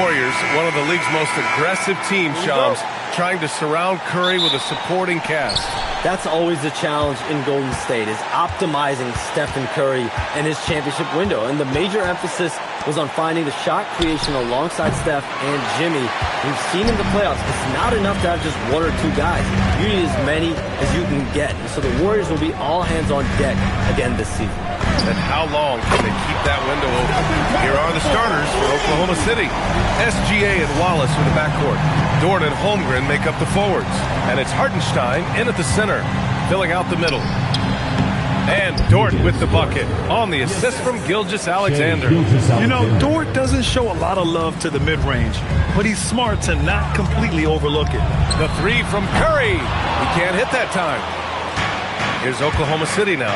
Warriors, one of the league's most aggressive teams, Shams, trying to surround Curry with a supporting cast. That's always the challenge in Golden State, is optimizing Stephen Curry and his championship window. And the major emphasis was on finding the shot creation alongside Steph and Jimmy. We've seen in the playoffs, it's not enough to have just one or two guys. You need as many as you can get. And so the Warriors will be all hands on deck again this season. And how long can they keep that window open? Here are the starters for Oklahoma City. SGA and Wallace for the backcourt. Dort and Holmgren make up the forwards. And it's Hartenstein in at the center, filling out the middle. And Dort with the bucket on the assist from Gilgeous-Alexander. You know, Dort doesn't show a lot of love to the mid-range, but he's smart to not completely overlook it. The three from Curry. He can't hit that time. Here's Oklahoma City now.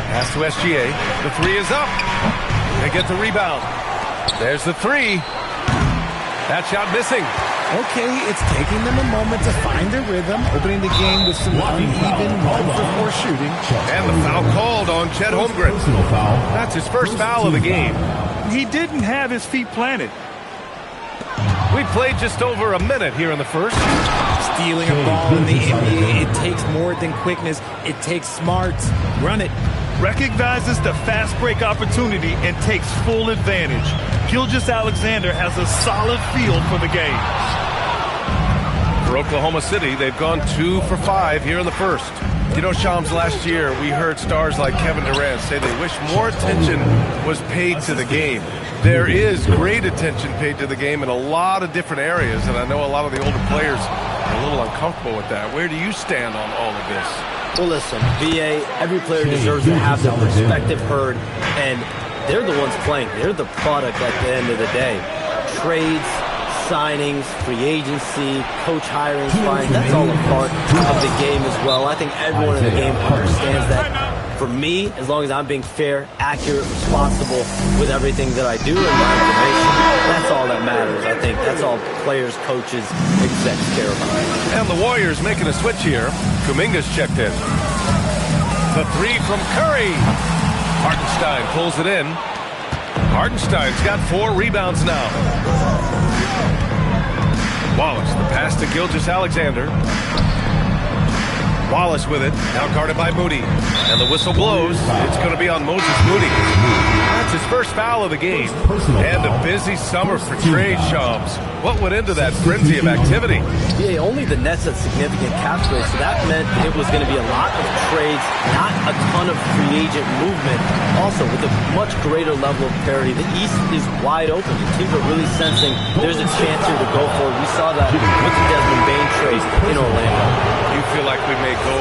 Pass to SGA. The three is up. They get the rebound. There's the three. That shot missing. Okay, it's taking them a moment to find their rhythm, opening the game with some uneven 1-for-4 shooting. And the foul called on Chet Holmgren. That's his first foul of the game. He didn't have his feet planted. We played just over a minute here in the first. Stealing a ball in the NBA, it takes more than quickness. It takes smarts. Run it. Recognizes the fast break opportunity and takes full advantage. Gilgeous-Alexander has a solid feel for the game. For Oklahoma City, they've gone 2 for 5 here in the first. You know, Shams, last year we heard stars like Kevin Durant say they wish more attention was paid to the game. There is great attention paid to the game in a lot of different areas, and I know a lot of the older players are a little uncomfortable with that. Where do you stand on all of this? Well, listen, VA, every player deserves to have their perspective heard, and they're the ones playing. They're the product at the end of the day. Trades, signings, free agency, coach hiring, firing, that's all a part of the game as well. I think everyone in the game understands that. For me, as long as I'm being fair, accurate, responsible with everything that I do and my information, that's all that matters. I think that's all players, coaches, execs care about. And the Warriors making a switch here. Kuminga's checked in. The three from Curry. Hartenstein pulls it in. Hartenstein's got 4 rebounds now. Wallace, the pass to Gilgeous-Alexander. Wallace with it, now guarded by Moody. And the whistle blows. It's going to be on Moses Moody. That's his first foul of the game. And a busy summer for trade, Shams. What went into that frenzy of activity? Yeah, only the Nets had significant cap space, so that meant it was going to be a lot of trades, not a ton of free agent movement. Also, with a much greater level of parity, the East is wide open. The teams are really sensing there's a chance here to go for it. We saw that with the Desmond Bain trade in Orlando. You feel like we may go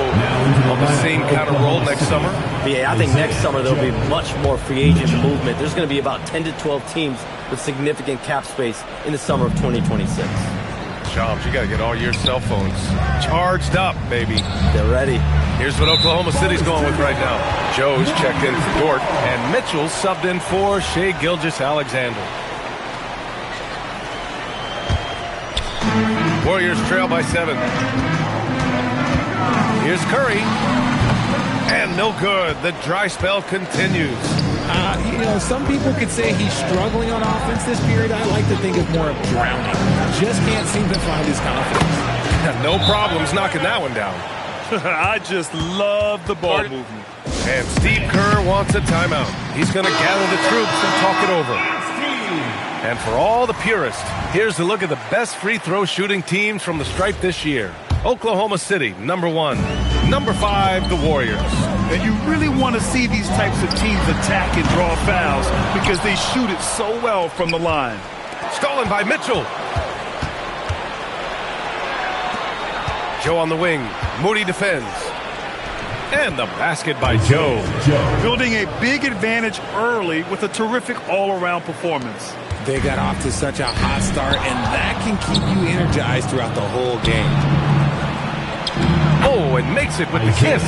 on the same kind of roll next summer? Yeah, I think next summer there'll be much more free agent movement. There's going to be about 10 to 12 teams with significant cap space in the summer of 2026. Shams, you got to get all your cell phones charged up, baby. They're ready. Here's what Oklahoma City's going with right now. Joe's checked in for Dort, and Mitchell's subbed in for Shai Gilgeous-Alexander. Warriors trail by 7. Here's Curry. And no good. The dry spell continues. You know, some people could say he's struggling on offense this period. I like to think of more of drowning. Just can't seem to find his confidence. No problems knocking that one down. I just love the ball movement. And Steve Kerr wants a timeout. He's going to gather the troops and talk it over. And for all the purists, here's a look at the best free throw shooting teams from the stripe this year. Oklahoma City, number 1. Number 5, the Warriors. And you really want to see these types of teams attack and draw fouls because they shoot it so well from the line. Stolen by Mitchell. Joe on the wing. Moody defends. And the basket by Joe. Building a big advantage early with a terrific all-around performance. They got off to such a hot start, and that can keep you energized throughout the whole game. Oh, and makes it with the kiss.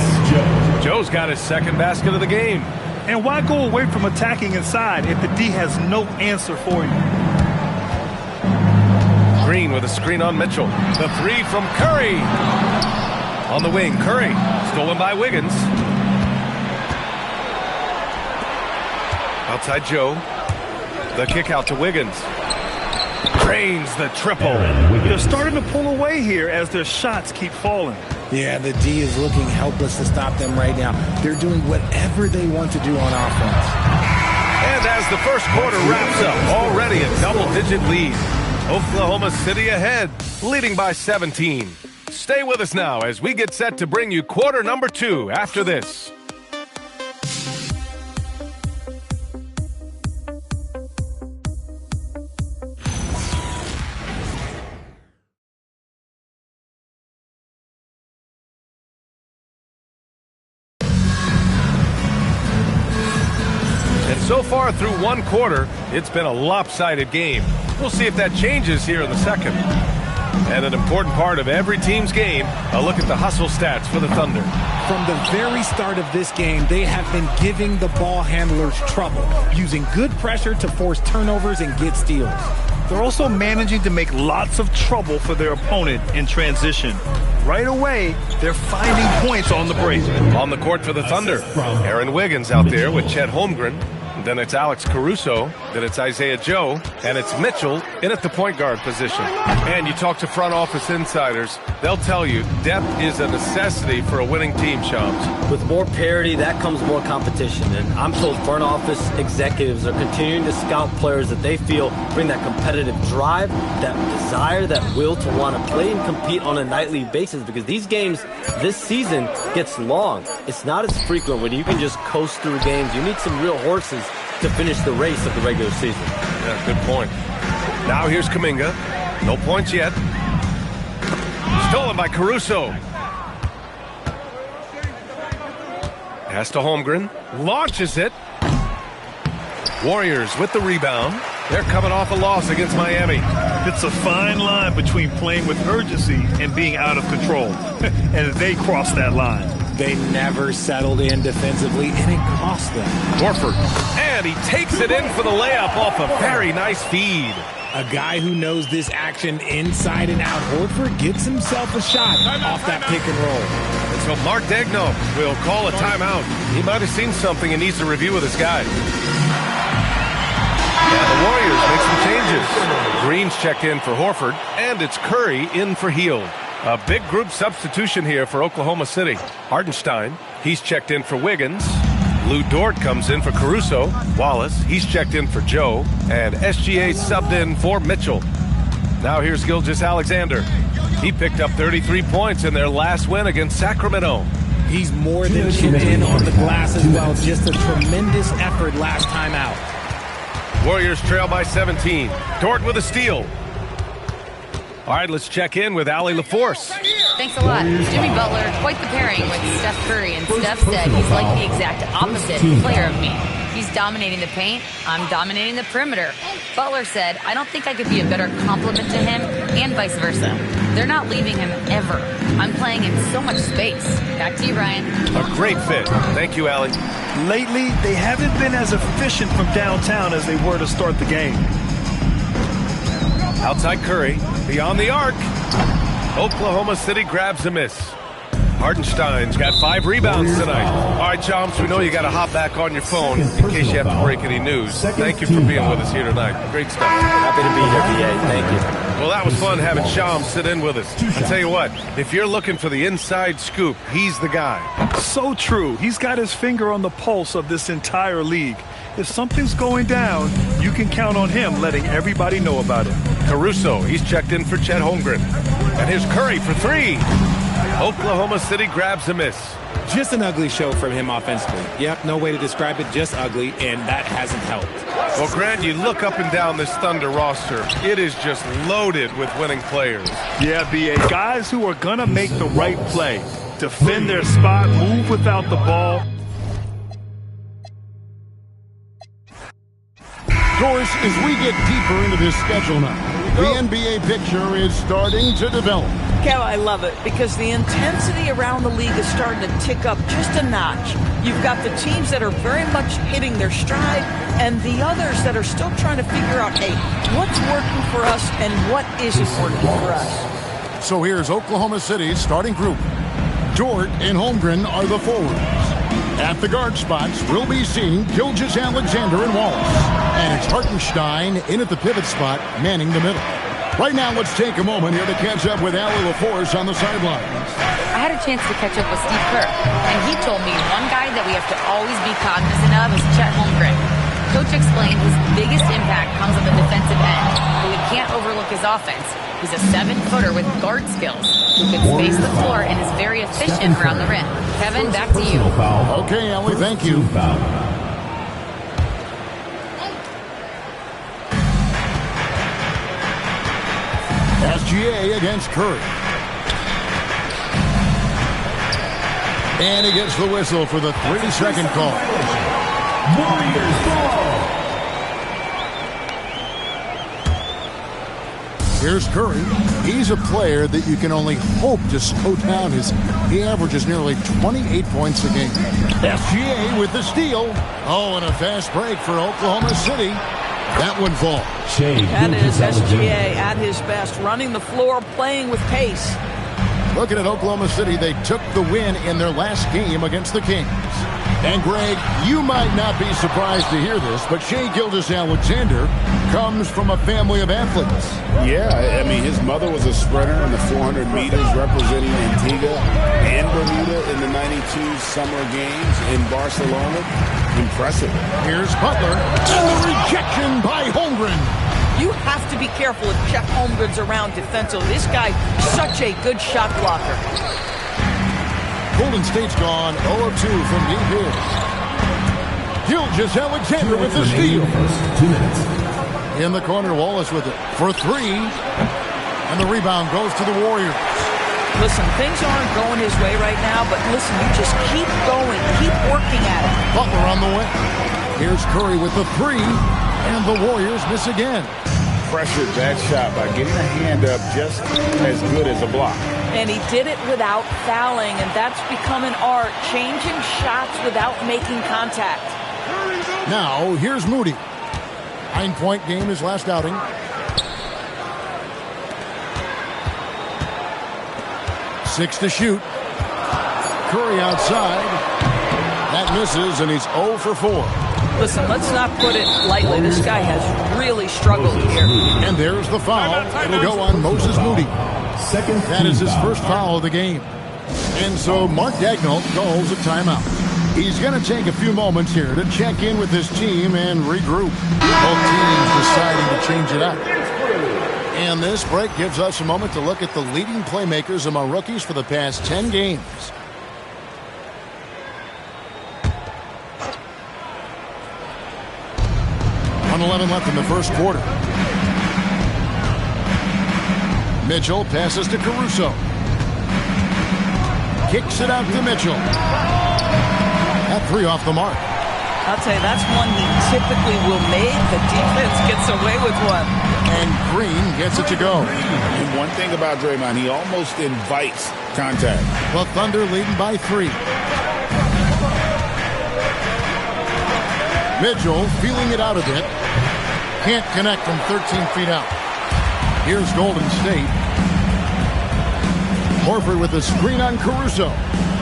Joe's got his second basket of the game. And why go away from attacking inside if the D has no answer for you? Green with a screen on Mitchell. The three from Curry. On the wing, Curry. Stolen by Wiggins. Outside Joe. The kick out to Wiggins. Drains the triple. They're starting to pull away here as their shots keep falling. Yeah, the D is looking helpless to stop them right now. They're doing whatever they want to do on offense. And as the first quarter wraps up, already a double-digit lead. Oklahoma City ahead, leading by 17. Stay with us now as we get set to bring you quarter number 2 after this. So far through one quarter, it's been a lopsided game. We'll see if that changes here in the second. And an important part of every team's game, a look at the hustle stats for the Thunder. From the very start of this game, they have been giving the ball handlers trouble, using good pressure to force turnovers and get steals. They're also managing to make lots of trouble for their opponent in transition. Right away, they're finding points on the break. On the court for the Thunder, Aaron Wiggins out there with Chet Holmgren. Then it's Alex Caruso, then it's Isaiah Joe, and it's Mitchell in at the point guard position. And you talk to front office insiders, they'll tell you depth is a necessity for a winning team, Shams. With more parity, that comes more competition. And I'm told front office executives are continuing to scout players that they feel bring that competitive drive, that desire, that will to want to play and compete on a nightly basis, because these games this season gets long. It's not as frequent when you can just coast through games. You need some real horses to finish the race of the regular season. Yeah, good point. Now here's Kuminga. No points yet. Stolen by Caruso. Pass to Holmgren. Launches it. Warriors with the rebound. They're coming off a loss against Miami. It's a fine line between playing with urgency and being out of control. And they crossed that line. They never settled in defensively, and it cost them. Horford. And he takes it in for the layup off a very nice feed. A guy who knows this action inside and out. Horford gets himself a shot off that pick and roll. And so Mark Daigneault will call a timeout. He might have seen something and needs to review with his guy. And the Warriors make some changes. Green's checked in for Horford, and it's Curry in for Hield. A big group substitution here for Oklahoma City. Hartenstein, he's checked in for Wiggins. Lou Dort comes in for Caruso. Wallace, he's checked in for Joe. And SGA subbed in for Mitchell. Now here's Gilgeous-Alexander. He picked up 33 points in their last win against Sacramento. He's more than chipped in on the glass as well. Just a tremendous effort last time out. Warriors trail by 17. Dort with a steal. All right, let's check in with Allie LaForce. Thanks a lot. Jimmy Butler, quite the pairing with Steph Curry, and Steph said he's like the exact opposite player of me. He's dominating the paint, I'm dominating the perimeter. Butler said, I don't think I could be a better complement to him, and vice versa. They're not leaving him ever. I'm playing in so much space. Back to you, Ryan. A great fit. Thank you, Allie. Lately, they haven't been as efficient from downtown as they were to start the game. Outside Curry, beyond the arc. Oklahoma City grabs a miss. Hartenstein's got 5 rebounds tonight. All right, Chomps, we know you got to hop back on your phone in case you have to break any news. Thank you for being with us here tonight. Great stuff. Happy to be here, BA. Thank you. Well, that was fun having Shams sit in with us. I tell you what, if you're looking for the inside scoop, he's the guy. So true. He's got his finger on the pulse of this entire league. If something's going down, you can count on him letting everybody know about it. Caruso, he's checked in for Chet Holmgren. And here's Curry for 3. Oklahoma City grabs a miss. Just an ugly show from him offensively. Yep, no way to describe it, just ugly, and that hasn't helped. Well, Grant, you look up and down this Thunder roster, it is just loaded with winning players. Yeah, BA, guys who are going to make the right play, defend their spot, move without the ball. Of course, as we get deeper into this schedule now, the NBA picture is starting to develop. Kev, I love it because the intensity around the league is starting to tick up just a notch. You've got the teams that are very much hitting their stride and the others that are still trying to figure out, hey, what's working for us and what isn't working for us. So here's Oklahoma City's starting group. Dort and Holmgren are the forwards. At the guard spots, we'll be seeing Gilgeous-Alexander and Wallace. And it's Hartenstein in at the pivot spot, manning the middle. Right now, let's take a moment here to catch up with Allie LaForce on the sidelines. I had a chance to catch up with Steve Kerr, and he told me one guy that we have to always be cognizant of is Chet Holmgren. Coach explained his biggest impact comes on the defensive end, but we can't overlook his offense. He's a 7-footer with guard skills who can space the floor and is very efficient around the rim. Kevin, back to you. Okay, Allie, thank you. SGA against Curry. And he gets the whistle for the 3-second call. Warriors ball. Here's Curry. He's a player that you can only hope to slow down. He averages nearly 28 points a game. SGA with the steal. Oh, and a fast break for Oklahoma City. That one falls. That is SGA at his best, running the floor, playing with pace. Looking at Oklahoma City, they took the win in their last game against the Kings. And, Greg, you might not be surprised to hear this, but Shai Gilgeous-Alexander comes from a family of athletes. Yeah, I mean, his mother was a sprinter in the 400 meters representing Antigua and Bermuda in the 92 Summer Games in Barcelona. Impressive. Here's Butler, and the rejection by Holmgren. You have to be careful if Chet Holmgren's around defensively. This guy, such a good shot blocker. Golden State's gone 0 of 2 from deep here. Gilgeous-Alexander with the steal. 2 minutes. In the corner, Wallace with it for 3. And the rebound goes to the Warriors. Listen, things aren't going his way right now, but listen, you just keep going, keep working at it. Butler on the way. Here's Curry with the 3, and the Warriors miss again. Pressured that shot by getting a hand up just as good as a block. And he did it without fouling, and that's become an art, changing shots without making contact. Now, here's Moody. 9-point game his last outing. Six to shoot. Curry outside. That misses, and he's 0 for 4. Listen, let's not put it lightly. This guy has really struggled here. And there's the foul. It'll go on Moses Moody. That is his first foul of the game. And so Mark Daigneault calls a timeout. He's going to take a few moments here to check in with his team and regroup. Both teams deciding to change it up. And this break gives us a moment to look at the leading playmakers among rookies for the past 10 games. .11 left in the first quarter. Mitchell passes to Caruso. Kicks it out to Mitchell. That 3 off the mark. I'll tell you, that's one he typically will make. The defense gets away with one. And Green gets it to go. And one thing about Draymond, he almost invites contact. The Thunder leading by 3. Mitchell feeling it out a bit. Can't connect from 13 feet out. Here's Golden State. Horford with the screen on Caruso.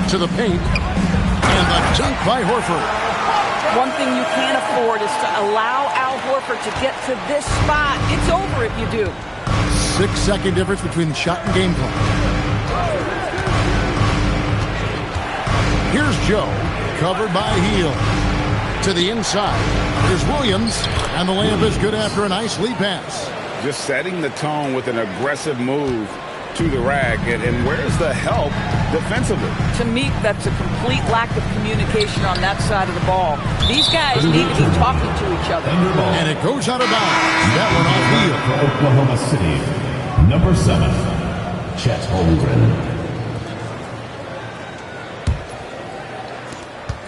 To the paint. And the dunk by Horford. One thing you can't afford is to allow Al Horford to get to this spot. It's over if you do. 6-second difference between shot and game clock. Here's Joe. Covered by Hield. To the inside. Here's Williams. And the layup is good after a nice lead pass. Just setting the tone with an aggressive move to the rack. And where's the help defensively? To me, that's a complete lack of communication on that side of the ball. These guys need to be talking to each other. And it goes out of bounds. That one off Hield. For Oklahoma City, number 7, Chet Holmgren.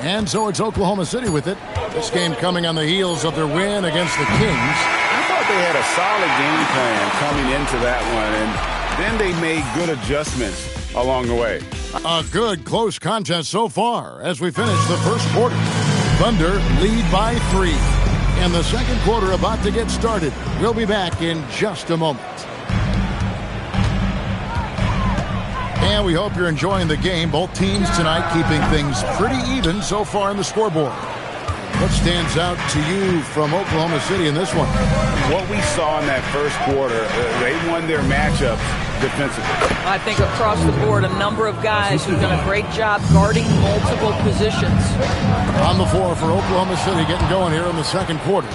And so it's Oklahoma City with it. This game coming on the heels of their win against the Kings. I thought they had a solid game plan coming into that one, and then they made good adjustments along the way. A good close contest so far as we finish the first quarter. Thunder lead by 3. And the second quarter about to get started. We'll be back in just a moment. And we hope you're enjoying the game. Both teams tonight keeping things pretty even so far in the scoreboard. The What stands out to you from Oklahoma City in this one? What we saw in that first quarter, they won their matchups defensively. I think across the board, a number of guys who've done a great job guarding multiple positions. On the floor for Oklahoma City, getting going here in the second quarter.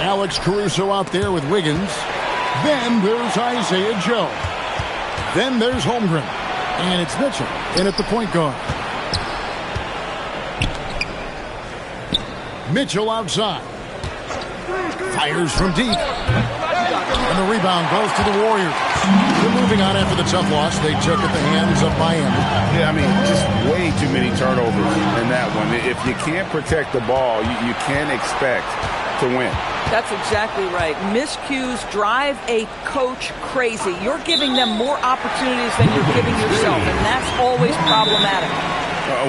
Alex Caruso out there with Wiggins. Then there's Isaiah Joe. Then there's Holmgren. And it's Mitchell in at the point guard. Mitchell outside. Fires from deep. And the rebound goes to the Warriors. They're moving on after the tough loss they took at the hands of Miami. Yeah, I mean, just way too many turnovers in that one. If you can't protect the ball, you can't expect to win. That's exactly right. Miscues drive a coach crazy. You're giving them more opportunities than you're giving yourself, and that's always problematic.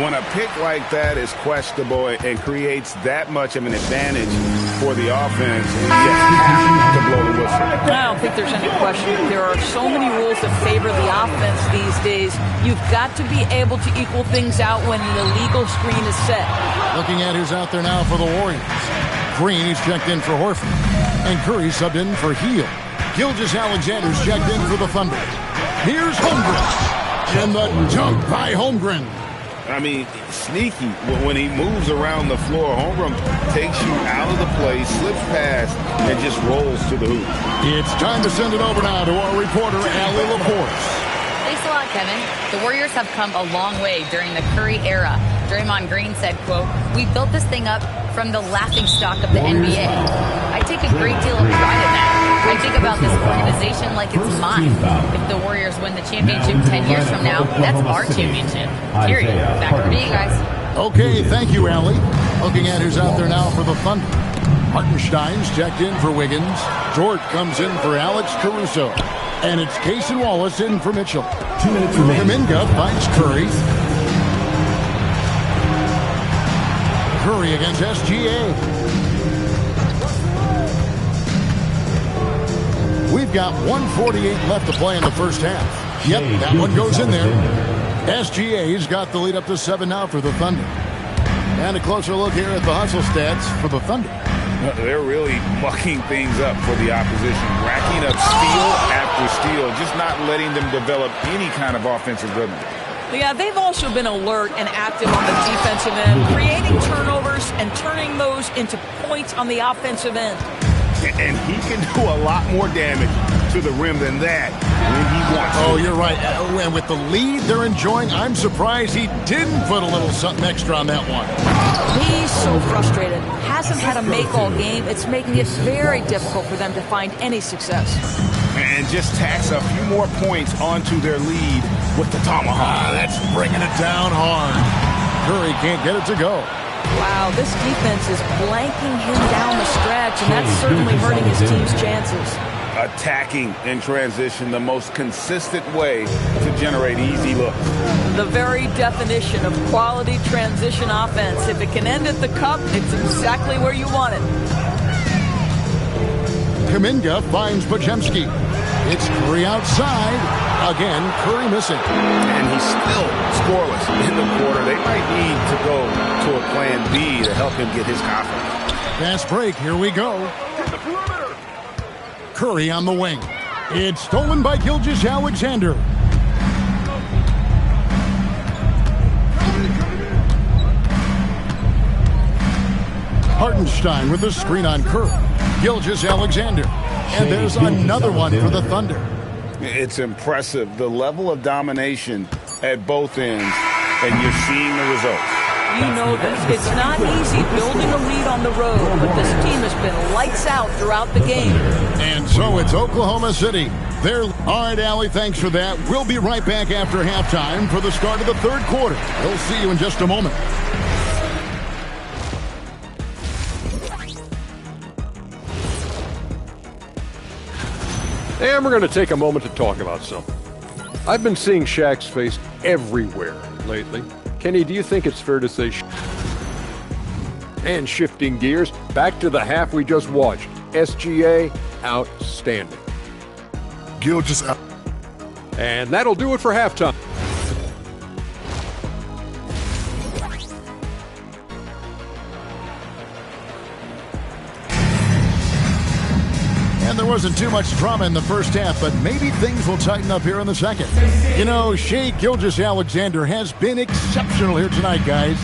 When a pick like that is questionable and creates that much of an advantage for the offense, you have to blow the whistle. I don't think there's any question. There are so many rules that favor the offense these days. You've got to be able to equal things out when the legal screen is set. Looking at who's out there now for the Warriors. Green, he's checked in for Horford. And Curry subbed in for Heel. Gilgeous-Alexander's checked in for the Thunder. Here's Holmgren. And the dunk by Holmgren. I mean, sneaky. When he moves around the floor, Holmgren takes you out of the play, slips past, and just rolls to the hoop. It's time to send it over now to our reporter, Allie Laporte. Thanks a lot, Kevin. The Warriors have come a long way during the Curry era. Draymond Green said, quote, "We built this thing up from the laughingstock of the NBA. I take a great deal of pride in that. I think about this organization like it's mine. If the Warriors win the championship 10 years from now, that's our championship. Period." Back over to you guys. Okay, thank you, Allie. Looking at who's out there now for the Thunder. Hartenstein's checked in for Wiggins. Dort comes in for Alex Caruso. And it's Case and Wallace in for Mitchell. 2 minutes remaining. Kuminga finds Curry. Curry against SGA. We've got 1:48 left to play in the first half. Yep, that one goes in there. SGA's got the lead up to 7 now for the Thunder. And a closer look here at the hustle stats for the Thunder. They're really mucking things up for the opposition, racking up steal after steal, just not letting them develop any kind of offensive rhythm. Yeah, they've also been alert and active on the defensive end, creating turnovers and turning those into points on the offensive end. And he can do a lot more damage to the rim than that when he wants to. Oh, you're right. And with the lead they're enjoying, I'm surprised he didn't put a little something extra on that one. He's so frustrated. Hasn't had a make all game. It's making it very difficult for them to find any success. And just tacks a few more points onto their lead with the tomahawk. That's bringing it down hard. Curry can't get it to go. Wow, this defense is blanking him down the stretch, and that's certainly hurting his team's chances. Attacking in transition, the most consistent way to generate easy looks. The very definition of quality transition offense. If it can end at the cup, it's exactly where you want it. Kuminga finds Podziemski. It's Curry outside. Again, Curry missing. And he's still scoreless in the quarter. They might need to go to a plan B to help him get his confidence. Fast break. Here we go. Curry on the wing. It's stolen by Gilgeous-Alexander. Hartenstein with the screen on Curry. Gilgeous-Alexander. And there's another one for the Thunder. It's impressive, the level of domination at both ends, and you're seeing the results. You know this. It's not easy building a lead on the road, but this team has been lights out throughout the game. And so it's Oklahoma City. All right, Allie, thanks for that. We'll be right back after halftime for the start of the third quarter. We'll see you in just a moment. And we're going to take a moment to talk about something. I've been seeing Shaq's face everywhere lately. Kenny, do you think it's fair to say... And shifting gears, back to the half we just watched. SGA, outstanding. Gilgeous out. And that'll do it for halftime. there wasn't too much drama in the first half, but maybe things will tighten up here in the second. You know, Shai Gilgeous-Alexander has been exceptional here tonight, guys.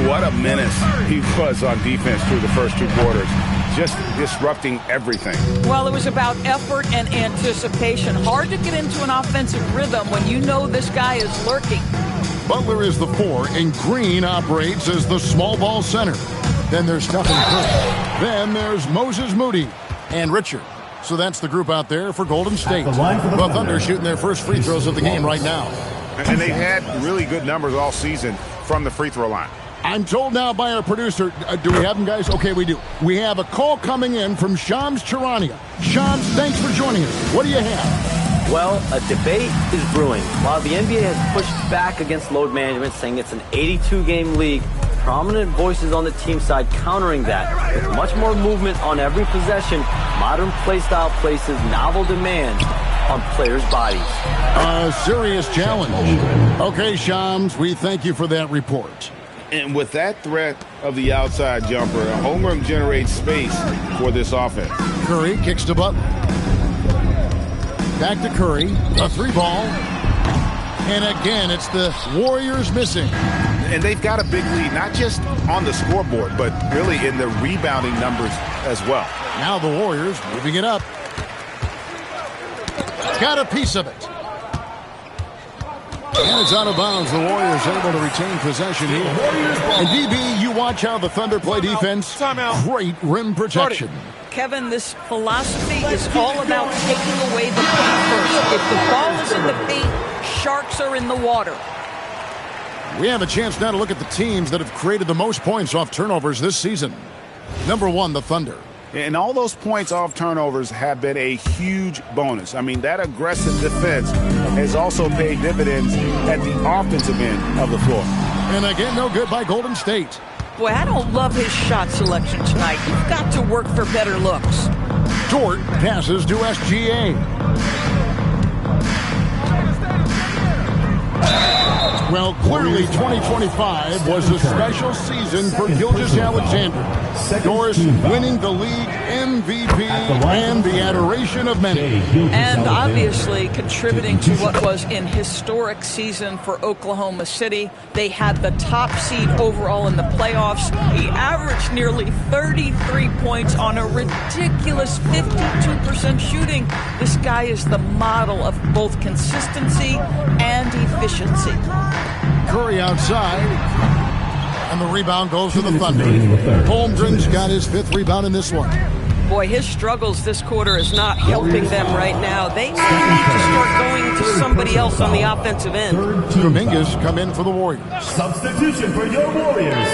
What a menace he was on defense through the first 2 quarters. Just disrupting everything. Well, it was about effort and anticipation. Hard to get into an offensive rhythm when you know this guy is lurking. Butler is the 4, and Green operates as the small ball center. Then there's Stephen Curry. Then there's Moses Moody and Richard. So that's the group out there for Golden State. The Thunder shooting their first free throws of the game right now. And they've had really good numbers all season from the free throw line. I'm told now by our producer, do we have them, guys? Okay, we do. We have a call coming in from Shams Charania. Shams, thanks for joining us. What do you have? Well, a debate is brewing. While the NBA has pushed back against load management, saying it's an 82-game league, prominent voices on the team side countering that. With much more movement on every possession, modern play style places novel demands on players' bodies. A serious challenge. Okay, Shams, we thank you for that report. And with that threat of the outside jumper, Holmgren generates space for this offense. Curry kicks to Butler. Back to Curry. A 3-ball. And again, it's the Warriors missing. And they've got a big lead, not just on the scoreboard, but really in the rebounding numbers as well. Now the Warriors moving it up. Got a piece of it. And it's out of bounds. The Warriors able to retain possession here. And DB, you watch how the Thunder play defense. Great rim protection. Kevin, this philosophy is all about taking away the paint first. If the ball is in the paint, sharks are in the water. We have a chance now to look at the teams that have created the most points off turnovers this season. Number 1, the Thunder. And all those points off turnovers have been a huge bonus. I mean, that aggressive defense has also paid dividends at the offensive end of the floor. And again, no good by Golden State. Boy, I don't love his shot selection tonight. You've got to work for better looks. Dort passes to SGA. Well, clearly 2025 was a special season for Gilgeous-Alexander. Doris winning the league MVP and the adoration of many. And obviously contributing to what was an historic season for Oklahoma City. They had the top seed overall in the playoffs. He averaged nearly 33 points on a ridiculous 52% shooting. This guy is the model of both consistency and efficiency. Curry outside, and the rebound goes to the Thunder. Holmgren's got his 5th rebound in this one. Boy, his struggles this quarter is not helping them right now. They need to start going to somebody else on the offensive end. Kuminga's come in for the Warriors. Substitution for your Warriors.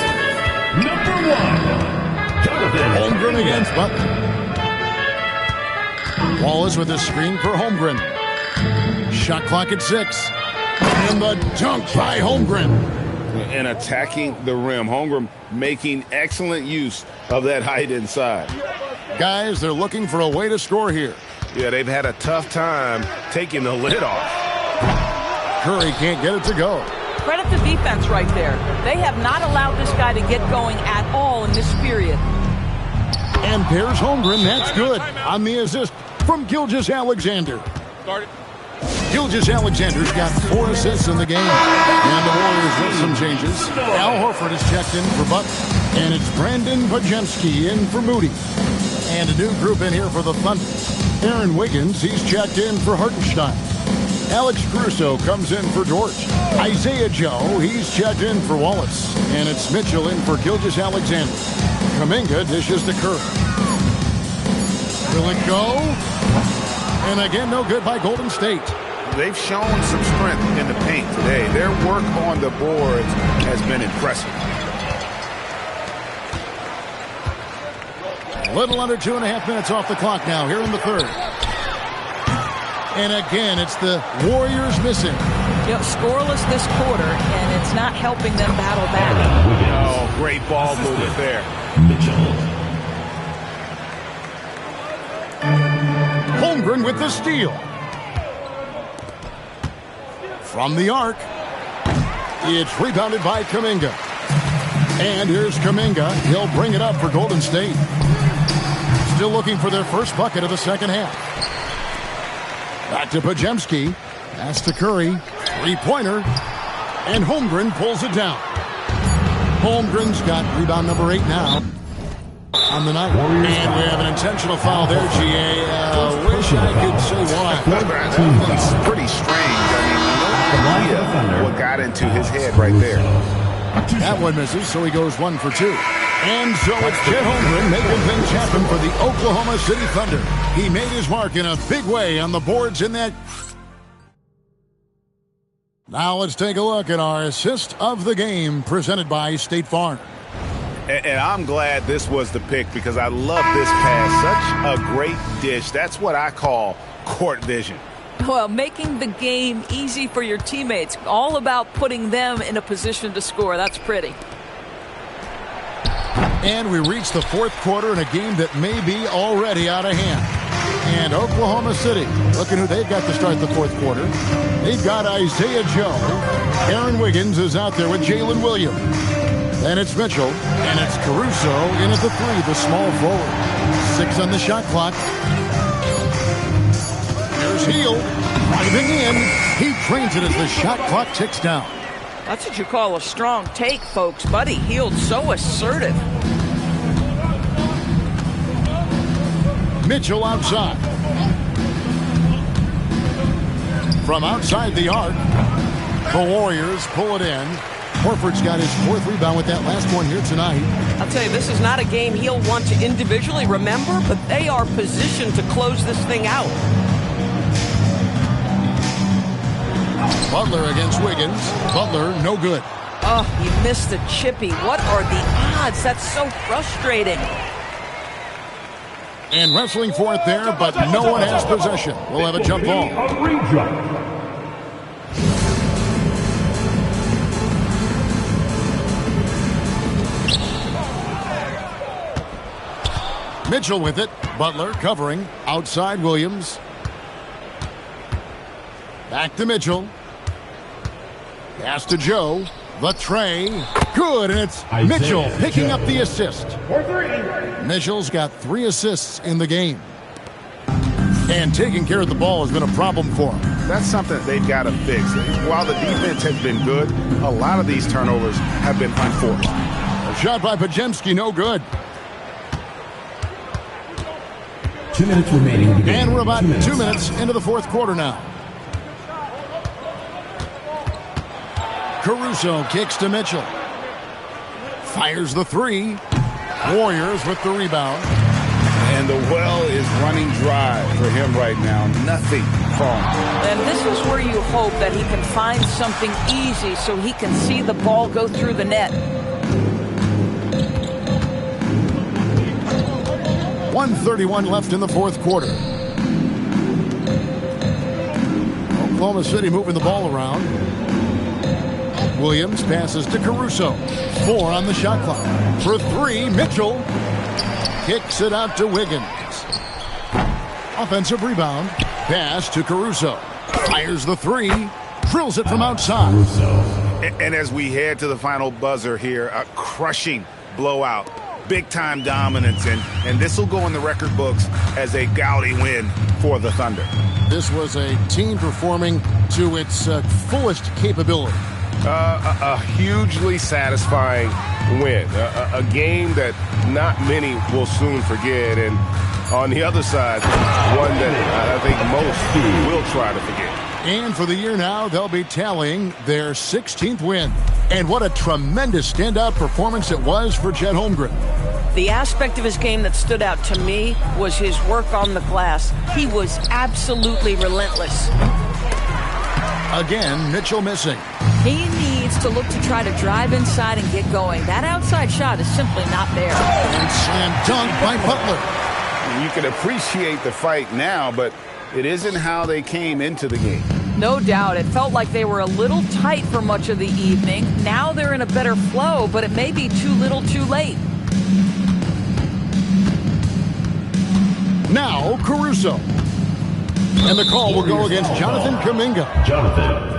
Number 1, Jonathan Holmgren against Butler. Wallace with a screen for Holmgren. Shot clock at 6. And the dunk by Holmgren. And attacking the rim. Holmgren making excellent use of that height inside. Guys, they're looking for a way to score here. Yeah, they've had a tough time taking the lid off. Curry can't get it to go. Credit the defense right there. They have not allowed this guy to get going at all in this period. And there's Holmgren. That's good. On the assist from Gilgeous-Alexander. Gilgeous-Alexander's got 4 assists in the game. And the Warriors with some changes. Al Horford is checked in for Butler. And it's Brandon Podziemski in for Moody. And a new group in here for the Thunder. Aaron Wiggins, he's checked in for Hartenstein. Alex Caruso comes in for Dort. Isaiah Joe, he's checked in for Wallace. And it's Mitchell in for Gilgeous-Alexander. Kuminga dishes to Curry. Will it go? And again, no good by Golden State. They've shown some strength in the paint today. Their work on the boards has been impressive. A little under 2.5 minutes off the clock now here in the 3rd. And again, it's the Warriors missing. You know, scoreless this quarter, and it's not helping them battle back. Oh, great ball movement there. Holmgren with the steal. From the arc, it's rebounded by Kuminga. And here's Kuminga. He'll bring it up for Golden State. still looking for their first bucket of the second half. Back to Podziemski. Pass to Curry. Three-pointer. And Holmgren pulls it down. Holmgren's got rebound number 8 now on the night. And we have an intentional foul there, GA. Wish I could say why. It's pretty strange. I mean, no idea what got into his head right there. That one misses, so he goes 1 for 2. And so it's Chet Holmgren making things happen for the Oklahoma City Thunder. He made his mark in a big way on the boards in that. Now let's take a look at our assist of the game presented by State Farm. And I'm glad this was the pick because I love this pass. Such a great dish. That's what I call court vision. Well, making the game easy for your teammates. All about putting them in a position to score. That's pretty. And we reach the fourth quarter in a game that may be already out of hand. And Oklahoma City, looking who they've got to start the fourth quarter. They've got Isaiah Joe. Aaron Wiggins is out there with Jalen Williams. Then it's Mitchell, and it's Caruso in at the 3, the small forward. 6 on the shot clock. Here's Heel, driving in. He trains it as the shot clock ticks down. That's what you call a strong take, folks. Buddy Hield so assertive. Mitchell outside. From outside the arc, the Warriors pull it in. Horford's got his 4th rebound with that last one here tonight. I'll tell you, this is not a game he'll want to individually remember, but they are positioned to close this thing out. Butler against Wiggins. Butler, no good. Oh, he missed the chippy. What are the odds? That's so frustrating. And wrestling for it there, but no one has possession. We'll have a jump ball. Mitchell with it. Butler covering. Outside Williams. Back to Mitchell. Pass to Joe. The tray. Good, and it's Mitchell picking up the assist. Mitchell's got 3 assists in the game. And taking care of the ball has been a problem for him. That's something they've got to fix. While the defense has been good, a lot of these turnovers have been unforced. A shot by Podziemski, no good. 2 minutes remaining. And we're about 2 minutes into the fourth quarter now. Caruso kicks to Mitchell. Fires the 3. Warriors with the rebound. And the well is running dry for him right now. Nothing falling. And this is where you hope that he can find something easy so he can see the ball go through the net. 1:31 left in the fourth quarter. Oklahoma City moving the ball around. Williams passes to Caruso. 4 on the shot clock. For 3, Mitchell kicks it out to Wiggins. Offensive rebound. Pass to Caruso. Fires the 3. Drills it from outside. And as we head to the final buzzer here, a crushing blowout. Big-time dominance, and this will go in the record books as a gaudy win for the Thunder. This was a team performing to its fullest capability. A hugely satisfying win. A game that not many will soon forget. And on the other side, one that I think most will try to forget. And for the year now, they'll be tallying their 16th win. And what a tremendous standout performance it was for Chet Holmgren. The aspect of his game that stood out to me was his work on the glass. He was absolutely relentless. Again, Mitchell missing. He needs to look to try to drive inside and get going. That outside shot is simply not there. And slam dunk by Butler. You can appreciate the fight now, but it isn't how they came into the game. No doubt. It felt like they were a little tight for much of the evening. Now they're in a better flow, but it may be too little too late. Now, Caruso. And the call will go against Jonathan Kuminga. Jonathan.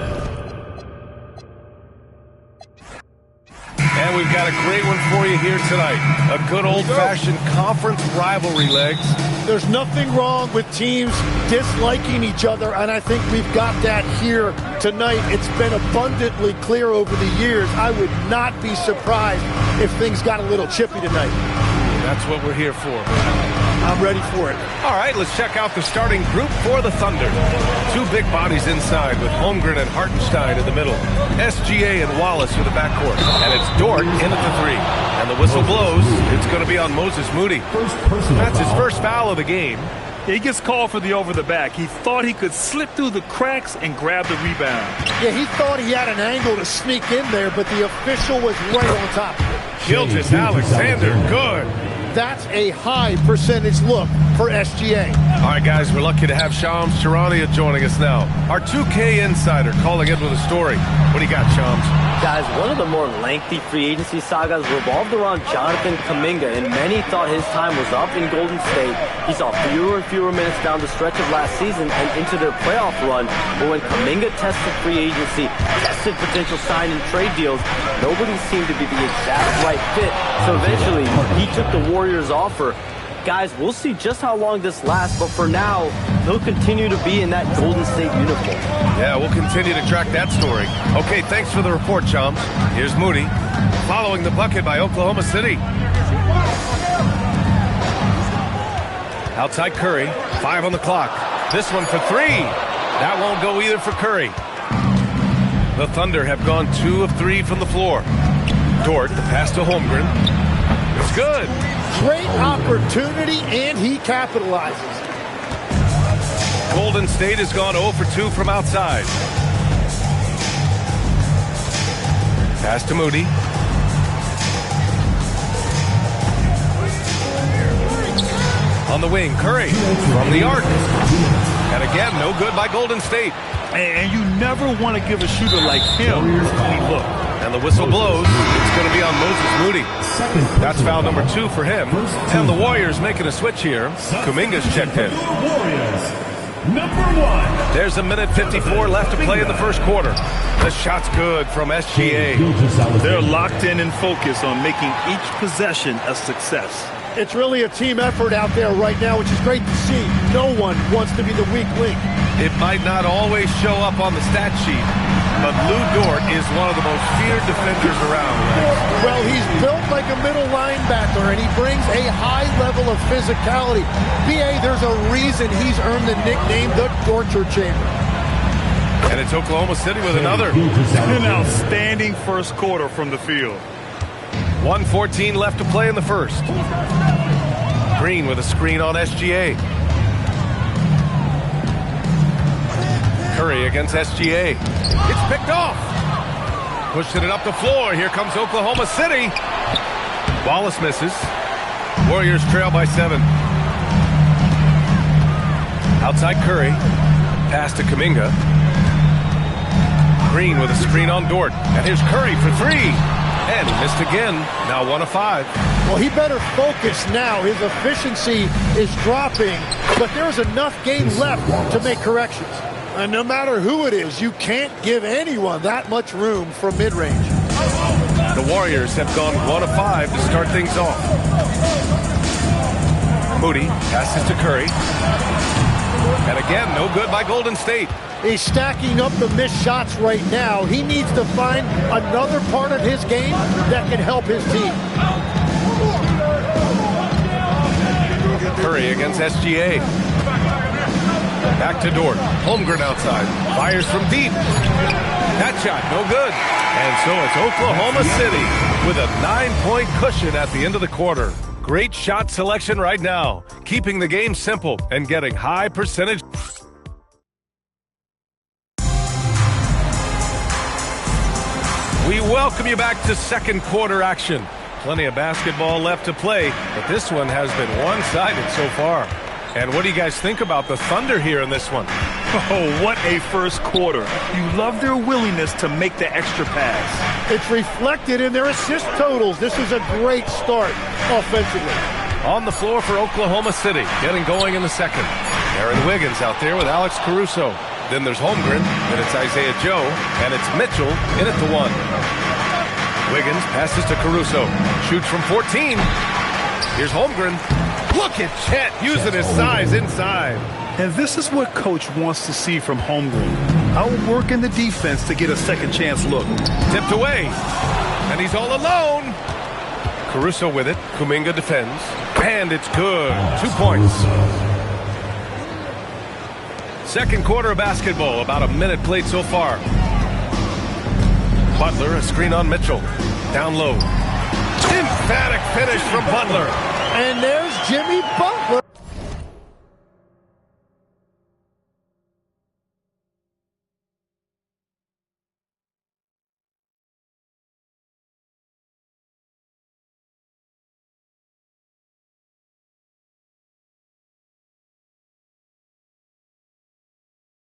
And we've got a great one for you here tonight. A good old-fashioned conference rivalry, Legs. There's nothing wrong with teams disliking each other, and I think we've got that here tonight. It's been abundantly clear over the years. I would not be surprised if things got a little chippy tonight. That's what we're here for. I'm ready for it. All right, let's check out the starting group for the Thunder. Two big bodies inside with Holmgren and Hartenstein in the middle. SGA and Wallace with the backcourt. And it's Dort in at the three. And the whistle blows. It's going to be on Moses Moody. That's his first foul of the game. He gets called for the over the back. He thought he could slip through the cracks and grab the rebound. Yeah, he thought he had an angle to sneak in there, but the official was right on top. Gilgeous-Alexander, good. That's a high percentage look for SGA. All right, guys, we're lucky to have Shams Charania joining us now. Our 2K insider calling in with a story. What do you got, Shams? Guys, one of the more lengthy free agency sagas revolved around Jonathan Kuminga, and many thought his time was up in Golden State. He saw fewer and fewer minutes down the stretch of last season and into their playoff run. But when Kuminga tested free agency, tested potential sign and trade deals, nobody seemed to be the exact right fit. So eventually, he took the Warriors offer. Guys, we'll see just how long this lasts, but for now, he'll continue to be in that Golden State uniform. Yeah, we'll continue to track that story. Okay, thanks for the report, Chums. Here's Moody, following the bucket by Oklahoma City. Outside Curry, 5 on the clock. This one for 3. That won't go either for Curry. The Thunder have gone 2 of 3 from the floor. Dort, the pass to Holmgren. It's good. Great opportunity, and he capitalizes. Golden State has gone 0 for 2 from outside. Pass to Moody. On the wing, Curry from the arc. And again, no good by Golden State. And you never want to give a shooter like him any look. And the whistle blows. It's going to be on Moses Moody. That's foul number 2 for him. And the Warriors making a switch here. Kuminga's checked in. There's a minute 54 left to play in the first quarter. The shot's good from SGA. They're locked in and focused on making each possession a success. It's really a team effort out there right now, which is great to see. No one wants to be the weak link. It might not always show up on the stat sheet, but Lou Dort is one of the most feared defenders around. Well, he's built like a middle linebacker, and he brings a high level of physicality. B.A., there's a reason he's earned the nickname the Torture Chamber. And it's Oklahoma City with another. An outstanding first quarter from the field. 1:14 left to play in the first. Green with a screen on SGA. Curry against SGA. It's picked off. Pushing it up the floor. Here comes Oklahoma City. Wallace misses. Warriors trail by 7. Outside Curry. Pass to Kuminga. Green with a screen on Dort. And here's Curry for 3. And he missed again. Now 1 of 5. Well, he better focus now. His efficiency is dropping, but there's enough game left to make corrections. And no matter who it is, you can't give anyone that much room from mid-range. The Warriors have gone 1 of 5 to start things off. Moody passes to Curry. And again, no good by Golden State. He's stacking up the missed shots right now. He needs to find another part of his game that can help his team. Curry against SGA. Back to Dort. Holmgren outside. Fires from deep. That shot, no good. And so it's Oklahoma City with a 9-point cushion at the end of the quarter. Great shot selection right now. Keeping the game simple and getting high percentage. We welcome you back to second quarter action. Plenty of basketball left to play, but this one has been one-sided so far. And what do you guys think about the Thunder here in this one? Oh, what a first quarter. You love their willingness to make the extra pass. It's reflected in their assist totals. This is a great start offensively. On the floor for Oklahoma City, getting going in the second. Aaron Wiggins out there with Alex Caruso. Then there's Holmgren, then it's Isaiah Joe, and it's Mitchell in at the 1. Wiggins passes to Caruso. Shoots from 14. Here's Holmgren. Look at Chet using his size inside. And this is what Coach wants to see from Holmgren. Outworking the defense to get a second chance look. Tipped away. And he's all alone. Caruso with it. Kuminga defends. And it's good. 2 points. Second quarter of basketball. About a minute played so far. Butler, a screen on Mitchell. Down low. Emphatic finish from Butler. And there's Jimmy Butler.